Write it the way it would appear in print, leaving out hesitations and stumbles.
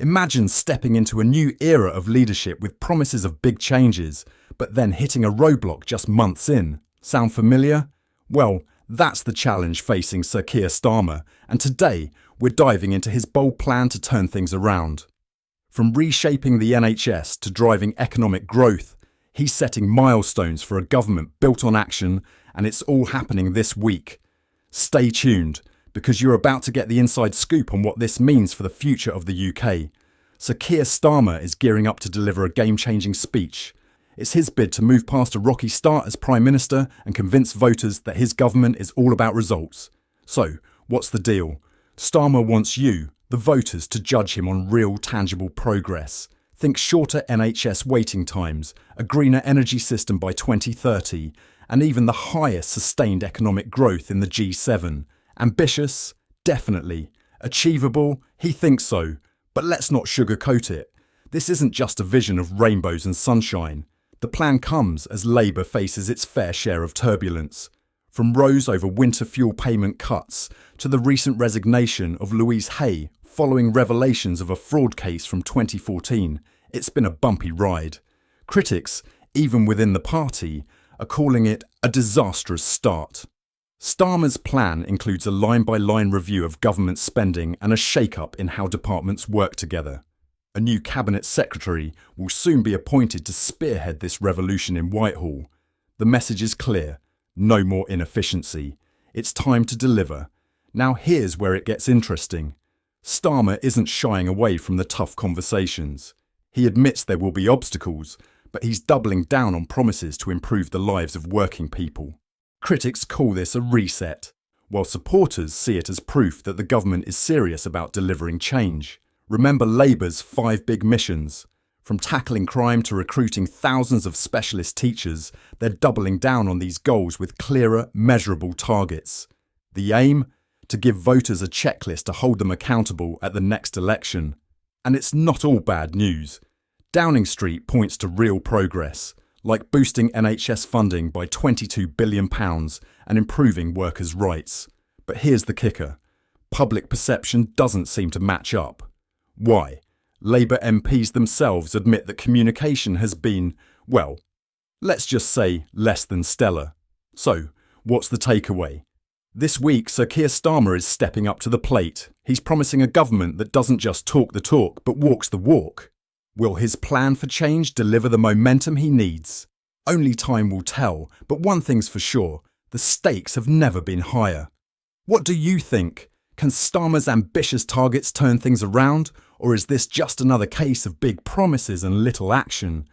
Imagine stepping into a new era of leadership with promises of big changes, but then hitting a roadblock just months in. Sound familiar? Well, that's the challenge facing Sir Keir Starmer, and today we're diving into his bold plan to turn things around. From reshaping the NHS to driving economic growth, he's setting milestones for a government built on action, and it's all happening this week. Stay tuned, because you're about to get the inside scoop on what this means for the future of the UK. Sir Keir Starmer is gearing up to deliver a game-changing speech. It's his bid to move past a rocky start as Prime Minister and convince voters that his government is all about results. So, what's the deal? Starmer wants you, the voters, to judge him on real, tangible progress. Think shorter NHS waiting times, a greener energy system by 2030, and even the highest sustained economic growth in the G7. Ambitious? Definitely. Achievable? He thinks so. But let's not sugarcoat it. This isn't just a vision of rainbows and sunshine. The plan comes as Labour faces its fair share of turbulence. From rows over winter fuel payment cuts to the recent resignation of Louise Hay following revelations of a fraud case from 2014, it's been a bumpy ride. Critics, even within the party, are calling it a disastrous start. Starmer's plan includes a line-by-line review of government spending and a shake-up in how departments work together. A new cabinet secretary will soon be appointed to spearhead this revolution in Whitehall. The message is clear: no more inefficiency. It's time to deliver. Now here's where it gets interesting. Starmer isn't shying away from the tough conversations. He admits there will be obstacles, but he's doubling down on promises to improve the lives of working people. Critics call this a reset, while supporters see it as proof that the government is serious about delivering change. Remember Labour's 5 big missions. From tackling crime to recruiting thousands of specialist teachers, they're doubling down on these goals with clearer, measurable targets. The aim? To give voters a checklist to hold them accountable at the next election. And it's not all bad news. Downing Street points to real progress, like boosting NHS funding by £22 billion and improving workers' rights. But here's the kicker. Public perception doesn't seem to match up. Why? Labour MPs themselves admit that communication has been, well, let's just say less than stellar. So, what's the takeaway? This week, Sir Keir Starmer is stepping up to the plate. He's promising a government that doesn't just talk the talk, but walks the walk. Will his plan for change deliver the momentum he needs? Only time will tell, but one thing's for sure, the stakes have never been higher. What do you think? Can Starmer's ambitious targets turn things around, or is this just another case of big promises and little action?